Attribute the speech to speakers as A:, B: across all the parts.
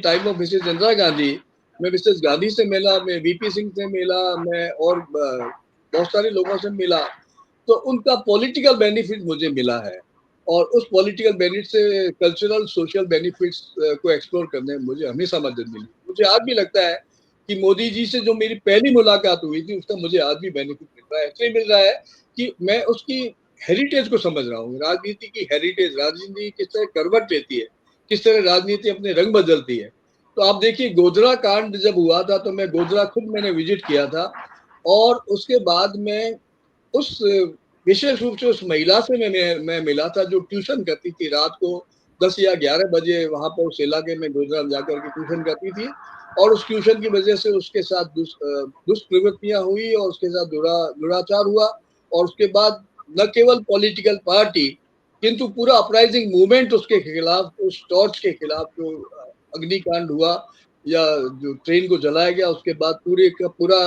A: Time of Mrs Indira Gandhi, मैं Mrs Gandhi से मिला, मैं वीपी सिंह से मिला, मैं और बहुत सारे लोगों से मिला, तो उनका पॉलिटिकल बेनिफिट मुझे मिला है और उस पॉलिटिकल बेनिफिट से कल्चरल सोशल बेनिफिट्स को एक्सप्लोर करने में मुझे हमेशा मदद मिली। मुझे आज भी लगता है कि मोदी जी से जो मेरी पहली मुलाकात हुई थी उसका मुझे आज भी बेनिफिट मिल रहा है। इसलिए मिल रहा है कि मैं उसकी हेरिटेज को समझ रहा हूँ, राजनीति की हेरिटेज, राजनीति किस तरह करवट लेती है, किस तरह राजनीति अपने रंग बदलती है। तो आप देखिए गोधरा कांड जब हुआ था तो मैं गोधरा खुद मैंने विजिट किया था और उसके बाद में उस विशेष रूप से उस महिला से मैं मिला था जो ट्यूशन करती थी रात को 10 या 11 बजे वहां पर उस इलाके में गुजरात जाकर के ट्यूशन करती थी और उस ट्यूशन की वजह से उसके साथ दुष्प्रवृत्तियां हुई और उसके साथ दुराचार हुआ और उसके बाद न केवल पॉलिटिकल पार्टी किंतु पूरा अपराइजिंग मूवमेंट उसके खिलाफ, उस टॉर्च के खिलाफ जो अग्निकांड हुआ या जो ट्रेन को जलाया गया, उसके बाद पूरे का पूरा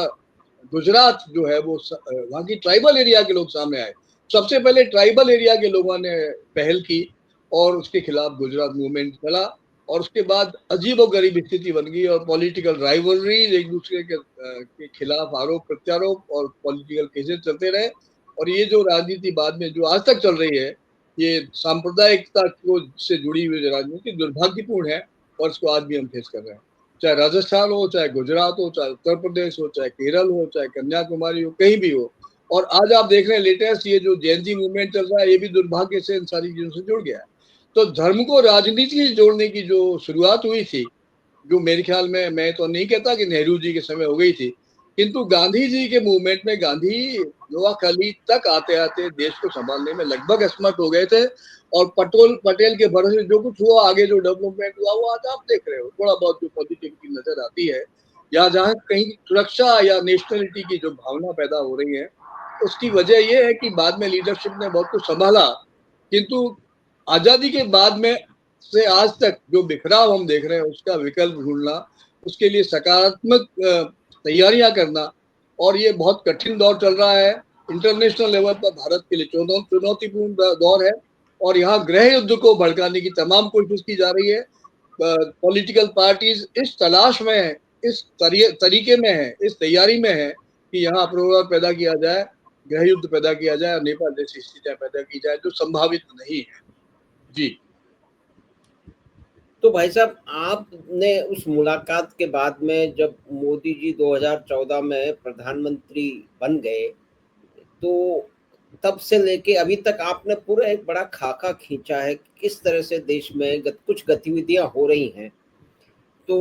A: गुजरात जो है वो वहाँ की ट्राइबल एरिया के लोग सामने आए। सबसे पहले ट्राइबल एरिया के लोगों ने पहल की और उसके खिलाफ गुजरात मूवमेंट चला और उसके बाद अजीबोगरीब स्थिति बन गई और पॉलिटिकल राइवलरीज एक दूसरे के खिलाफ आरोप प्रत्यारोप और पॉलिटिकल केसेस चलते रहे और ये जो राजनीति बाद में जो आज तक चल रही है, ये सांप्रदायिकता को से जुड़ी हुई राजनीति दुर्भाग्यपूर्ण है और इसको आज भी हम फेस कर रहे हैं। चाहे राजस्थान हो, चाहे गुजरात हो, चाहे उत्तर प्रदेश हो, चाहे केरल हो, चाहे कन्याकुमारी हो, कहीं भी हो। और आज आप देख रहे हैं लेटेस्ट ये जो जेएनजी मूवमेंट चल रहा है, ये भी दुर्भाग्य से इन सारी चीजों से जुड़ गया है। तो धर्म को राजनीति से जोड़ने की जो शुरुआत हुई थी, जो मेरे ख्याल में, मैं तो नहीं कहता कि नेहरू जी के समय हो गई थी, किंतु गांधी जी के मूवमेंट में गांधी नोआखाली तक आते आते देश को संभालने में लगभग असमर्थ हो गए थे और पटेल के भरोसे जो कुछ हुआ, आगे जो डेवलपमेंट हुआ वो आज आप देख रहे हो, थोड़ा बहुत जो पॉजिटिविटी नजर आती है या जहाँ कहीं सुरक्षा या नेशनलिटी की जो भावना पैदा हो रही है, उसकी वजह यह है कि बाद में लीडरशिप ने बहुत कुछ संभाला, किंतु आजादी के बाद में से आज तक जो बिखराव हम देख रहे हैं उसका विकल्प ढूंढना, उसके लिए सकारात्मक तैयारियां करना, और ये बहुत कठिन दौर चल रहा है इंटरनेशनल लेवल पर, भारत के लिए चुनौतीपूर्ण दौर है और यहाँ गृह युद्ध को भड़काने की तमाम कोशिश की जा रही है। पॉलिटिकल पार्टीज इस तलाश में है, इस तरीके में है, इस तैयारी में है कि यहाँ अप्रोवर पैदा किया जाए, गृह युद्ध पैदा किया जाए और नेपाल जैसी स्थितियां पैदा की जाए जो संभावित नहीं है। जी।
B: तो भाई साहब, आपने उस मुलाकात के बाद में जब मोदी जी 2014 में प्रधानमंत्री बन गए, तो तब से लेके अभी तक आपने पूरा एक बड़ा खाका खींचा है कि किस तरह से देश में कुछ गतिविधियां हो रही हैं। तो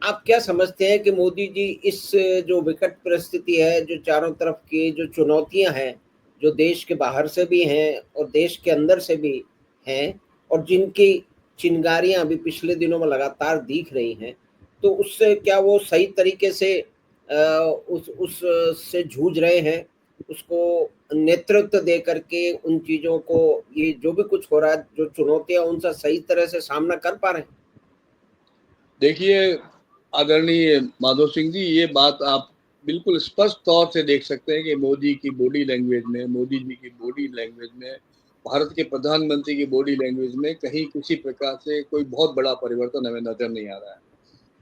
B: आप क्या समझते हैं कि मोदी जी इस जो विकट परिस्थिति है, जो चारों तरफ की जो चुनौतियां हैं, जो देश के बाहर से भी हैं और देश के अंदर से भी हैं, और जिनकी चिंगारियां अभी पिछले दिनों में लगातार दिख रही हैं, तो उससे क्या वो सही तरीके से उस से जूझ रहे हैं, उसको नेतृत्व दे करके उन चीजों को, ये जो भी कुछ हो रहा है, जो चुनौतियां, उनका सही तरह से सामना कर पा रहे हैं?
A: देखिए आदरणीय माधव सिंह जी, ये बात आप बिल्कुल स्पष्ट तौर से देख सकते हैं कि मोदी की बॉडी लैंग्वेज में, मोदी जी की बॉडी लैंग्वेज में, भारत के प्रधानमंत्री की बॉडी लैंग्वेज में कहीं किसी प्रकार से कोई बहुत बड़ा परिवर्तन हमें नजर नहीं आ रहा है।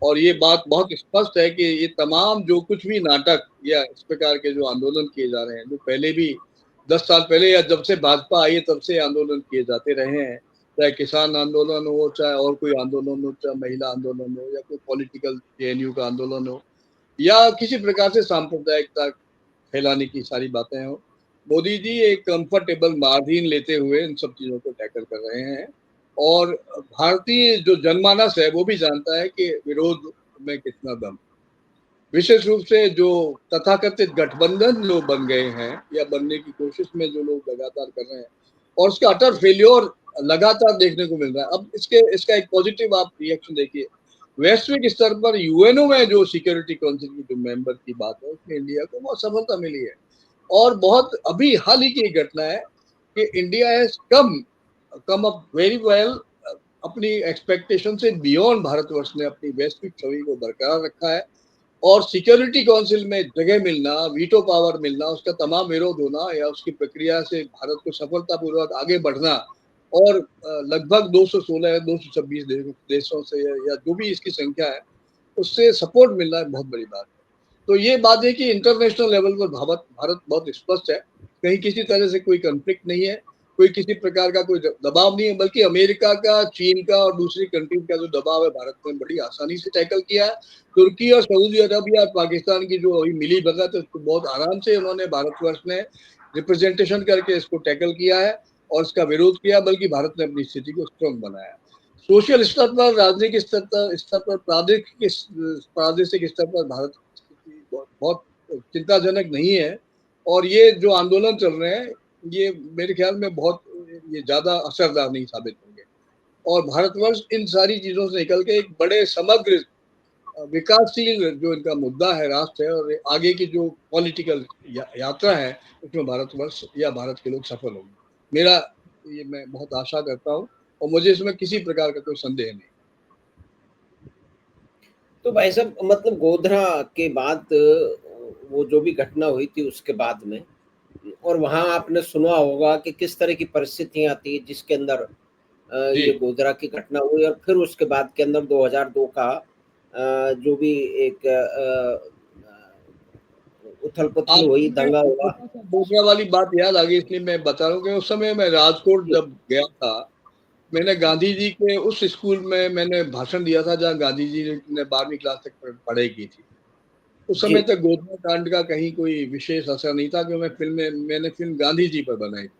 A: और ये बात बहुत स्पष्ट है कि ये तमाम जो कुछ भी नाटक या इस प्रकार के जो आंदोलन किए जा रहे हैं, जो पहले भी 10 साल पहले या जब से भाजपा आई है तब से आंदोलन किए जाते रहे हैं, चाहे किसान आंदोलन हो, चाहे और कोई आंदोलन हो, चाहे महिला आंदोलन हो या कोई पॉलिटिकल जेएनयू का आंदोलन हो या किसी प्रकार से सांप्रदायिकता फैलाने की सारी बातें हो, मोदी जी एक कंफर्टेबल मार्जिन लेते हुए इन सब चीजों को टैकल कर रहे हैं। और भारतीय जो जनमानस है वो भी जानता है कि विरोध में कितना दम, विशेष रूप से जो तथाकथित गठबंधन जो बन गए हैं या बनने की कोशिश में जो लोग लगातार कर रहे हैं और उसका अटर फेल्योर लगातार देखने को मिल रहा है। अब इसका एक पॉजिटिव आप रिएक्शन देखिए, वैश्विक स्तर पर यूएनओ में जो सिक्योरिटी काउंसिल की जो मेंबर की बात है उसमें इंडिया को बहुत सफलता मिली है और बहुत अभी हाल ही की घटना है कि India has come up very well, अपनी एक्सपेक्टेशन से बियॉन्ड भारतवर्ष ने अपनी वैश्विक छवि को बरकरार रखा है और सिक्योरिटी काउंसिल में जगह मिलना, वीटो पावर मिलना, उसका तमाम विरोध होना या उसकी प्रक्रिया से भारत को सफलतापूर्वक आगे बढ़ना, और लगभग 216 या 226 देशों से या जो भी इसकी संख्या है उससे सपोर्ट मिलना है, बहुत बड़ी बात है। तो ये बात है कि इंटरनेशनल लेवल पर भारत बहुत स्पष्ट है, कहीं किसी तरह से कोई कॉन्फ्लिक्ट नहीं है, कोई किसी प्रकार का कोई दबाव नहीं है, बल्कि अमेरिका का, चीन का और दूसरी कंट्रीज का जो दबाव है भारत ने बड़ी आसानी से टैकल किया है। तुर्की और सऊदी अरबिया और पाकिस्तान की जो अभी मिली भगत है उसको बहुत आराम से उन्होंने भारतवर्ष ने रिप्रेजेंटेशन करके इसको टैकल किया है और इसका विरोध किया, बल्कि भारत ने अपनी स्थिति को स्ट्रांग बनाया। सोशल स्तर पर, राजनीतिक स्तर पर, प्रादेशिक स्तर पर भारत की बहुत चिंताजनक नहीं है। और ये जो आंदोलन चल रहे हैं ये मेरे ख्याल में बहुत ये ज्यादा असरदार नहीं साबित होंगे। और भारतवर्ष इन सारी चीजों से निकल के एक बड़े समग्र विकासशील जो इनका मुद्दा है, राष्ट्र है, और आगे की जो पॉलिटिकल यात्रा है उसमें भारतवर्ष या भारत के लोग सफल होंगे। मेरा ये मैं बहुत आशा करता हूँ और मुझे इसमें किसी प्रकार का कोई संदेह नहीं।
B: तो भाई साहब, मतलब गोधरा के बाद वो जो भी घटना हुई थी उसके बाद में, और वहाँ आपने सुना होगा कि किस तरह की परिस्थितियां थी जिसके अंदर
A: जी
B: ये गोधरा की घटना हुई, और फिर उसके बाद के अंदर 2002 का जो भी एक उथल पुथल
A: आप
B: हुई, दंगा हुआ।
A: गोधरा वाली बात याद आ गई इसलिए मैं बता रहा हूँ कि उस समय मैं राजकोट
B: जी
A: जब गया था, मैंने गांधी जी के उस स्कूल में मैंने भाषण दिया था जहाँ गांधी जी ने 12वीं क्लास तक पढ़ाई की थी। उस
B: जी
A: समय तक गोधरा कांड का कहीं कोई विशेष असर नहीं था, क्योंकि मैंने फिल्म गांधी जी पर बनाई थी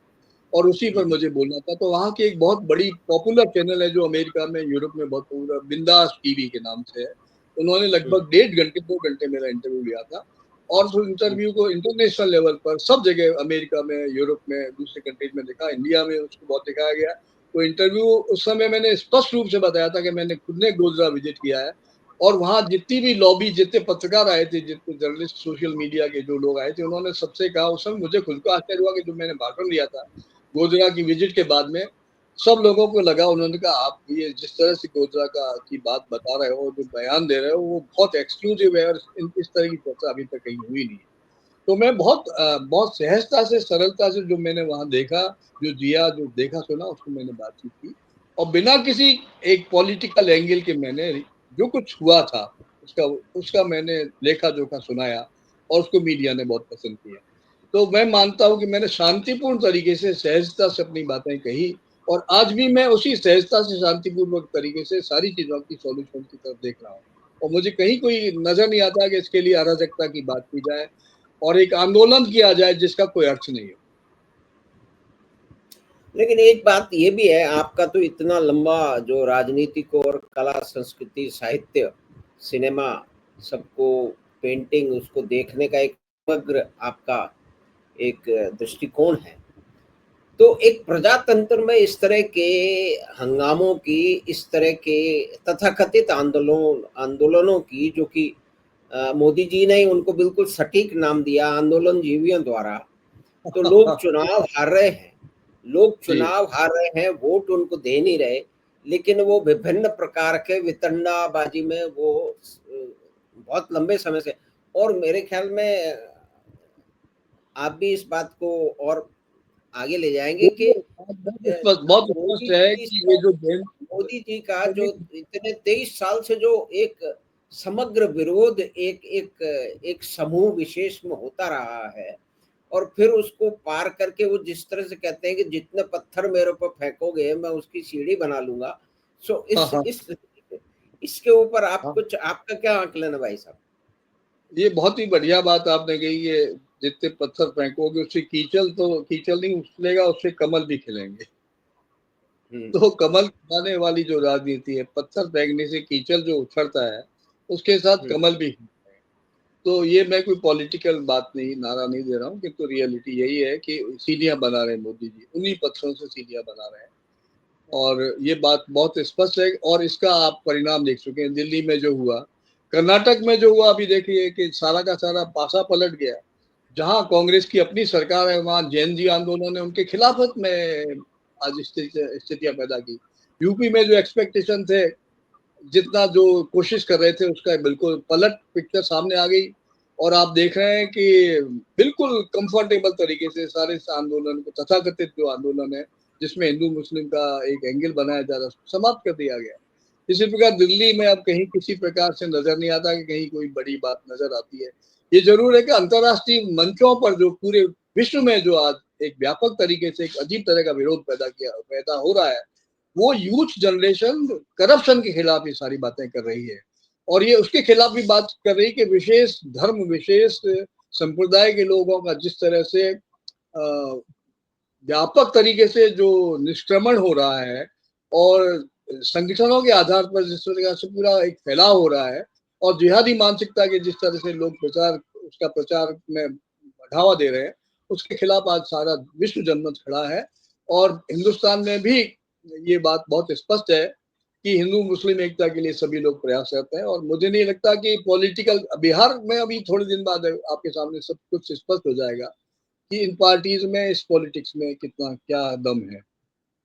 A: और उसी पर मुझे बोलना था। तो वहाँ की एक बहुत बड़ी पॉपुलर चैनल है जो अमेरिका में, यूरोप में बहुत पॉपुलर, बिंदास टीवी के नाम से है। उन्होंने लगभग 1.5 घंटे 2 घंटे मेरा इंटरव्यू लिया था और उस इंटरव्यू को इंटरनेशनल लेवल पर सब जगह, अमेरिका में, यूरोप में, दूसरे कंट्रीज में देखा, इंडिया में उसको बहुत दिखाया गया। तो इंटरव्यू उस समय मैंने स्पष्ट रूप से बताया था कि मैंने खुद ने गोधरा विजिट किया है और वहां जितनी भी लॉबी, जितने पत्रकार आए थे, जितने जर्नलिस्ट, सोशल मीडिया के जो लोग आए थे, उन्होंने सबसे कहा, उस समय मुझे खुद को आश्चर्य हुआ कि जो मैंने भाषण दिया था गोधरा की विजिट के बाद में, सब लोगों को लगा, उन्होंने कहा आप ये जिस तरह से गोधरा का की बात बता रहे हो, जो बयान दे रहे हो, वो बहुत एक्सक्लूसिव है और इस तरह की चर्चा अभी तक कहीं हुई नहीं है। तो मैं बहुत सहजता से, सरलता से जो मैंने वहां देखा, जो जिया, जो देखा सुना, उसको मैंने बातचीत की और बिना किसी एक पॉलिटिकल एंगल के मैंने जो कुछ हुआ था उसका उसका मैंने लेखा जोखा सुनाया और उसको मीडिया ने बहुत पसंद किया। तो मैं मानता हूँ कि मैंने शांतिपूर्ण तरीके से, सहजता से अपनी बातें कही और आज भी मैं उसी सहजता से, शांतिपूर्वक तरीके से सारी चीजों की सॉल्यूशन की तरफ देख रहा हूँ। और मुझे कहीं कोई नजर नहीं आता कि इसके लिए अराजकता की बात की जाए और एक आंदोलन किया जाए जिसका कोई अर्थ नहीं हो।
B: लेकिन एक बात ये भी है, आपका तो इतना लंबा जो राजनीतिक और कला, संस्कृति, साहित्य, सिनेमा, सबको, पेंटिंग, उसको देखने का एक समग्र आपका एक दृष्टिकोण है। तो एक प्रजातंत्र में इस तरह के हंगामों की, इस तरह के तथाकथित आंदोलनों की, जो कि मोदी जी ने उनको बिल्कुल सटीक नाम दिया, आंदोलन जीवियों द्वारा। तो लोग चुनाव हार रहे हैं,
A: जी
B: वोट उनको दे नहीं रहे, लेकिन वो विभिन्न प्रकार के वितंडाबाजी में वो बहुत लंबे समय से, और मेरे ख्याल में आप भी इस बात को और आगे ले जाएंगे कि
A: बहुत स्पष्ट है कि ये जो
B: मोदी जी का जो इतने 23 साल से जो एक समग्र विरोध एक एक एक समूह विशेष में होता रहा है, और फिर उसको पार करके वो जिस तरह से कहते हैं कि जितने पत्थर मेरे ऊपर फेंकोगे मैं उसकी सीढ़ी बना लूंगा। सो
A: हाँ हाँ
B: इसके ऊपर आप
A: हाँ,
B: कुछ, आपका क्या आकलन है भाई साहब?
A: ये बहुत ही बढ़िया बात आपने कही है। जितने पत्थर फेंकोगे उससे कीचल नहीं उछलेगा, उससे कमल भी खिलेंगे।
B: हम्म
A: तो कमल खिलाने वाली जो राजनीति है, पत्थर फेंकने से कीचल जो उछड़ता है उसके साथ
B: हम्म
A: कमल भी खिलता है। तो ये मैं कोई पॉलिटिकल बात नहीं, नारा नहीं दे रहा हूँ, किंतु रियलिटी यही है कि सीढ़ियां बना रहे हैं मोदी जी, उन्हीं पत्थरों से सीढ़ियां बना रहे हैं। और ये बात बहुत स्पष्ट है और इसका आप परिणाम देख चुके हैं। दिल्ली में जो हुआ, कर्नाटक में जो हुआ, अभी देखिए कि सारा का सारा पासा पलट गया। जहां कांग्रेस की अपनी सरकार है वहां जैन जी आंदोलन ने उनके खिलाफत में आज स्थितियां पैदा की। यूपी में जो एक्सपेक्टेशन थे, जितना जो कोशिश कर रहे थे, उसका बिल्कुल पलट पिक्चर सामने आ गई। और आप देख रहे हैं कि बिल्कुल कंफर्टेबल तरीके से सारे इस आंदोलन को, तथाकथित जो आंदोलन है, जिसमें हिंदू मुस्लिम का एक एंगल बनाया जा रहा, समाप्त कर दिया गया। इसी प्रकार दिल्ली में अब कहीं किसी प्रकार से नजर नहीं आता कि कहीं कोई बड़ी बात नजर आती है। ये जरूर है कि अंतर्राष्ट्रीय मंचों पर जो पूरे विश्व में जो आज एक व्यापक तरीके से एक अजीब तरह का विरोध पैदा हो रहा है, वो यूथ जनरेशन करप्शन के खिलाफ ये सारी बातें कर रही है। और ये उसके खिलाफ भी बात कर रही है कि विशेष धर्म, विशेष संप्रदाय के लोगों का जिस तरह से व्यापक तरीके से जो निष्क्रमण हो रहा है और संगठनों के आधार पर जिस तरह से पूरा एक फैलाव हो रहा है, और जिहादी मानसिकता के जिस तरह से लोग उसका प्रचार में बढ़ावा दे रहे हैं, उसके खिलाफ आज सारा विश्व जनमत खड़ा है। और हिंदुस्तान में भी ये बात बहुत स्पष्ट है कि हिंदू मुस्लिम एकता के लिए सभी लोग प्रयासरत हैं। और मुझे नहीं लगता कि पॉलिटिकल, बिहार में अभी थोड़े दिन बाद आपके सामने सब कुछ स्पष्ट हो जाएगा कि इन पार्टीज में, इस पॉलिटिक्स में कितना क्या दम है।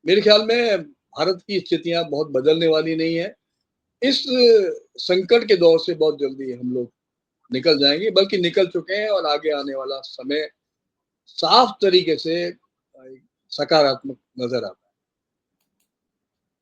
A: मेरे ख्याल में भारत की स्थितियां बहुत बदलने वाली नहीं है। इस संकट के दौर से बहुत जल्दी हम लोग निकल जाएंगे, बल्कि निकल चुके हैं, और आगे आने वाला समय साफ तरीके से सकारात्मक नजर आता है।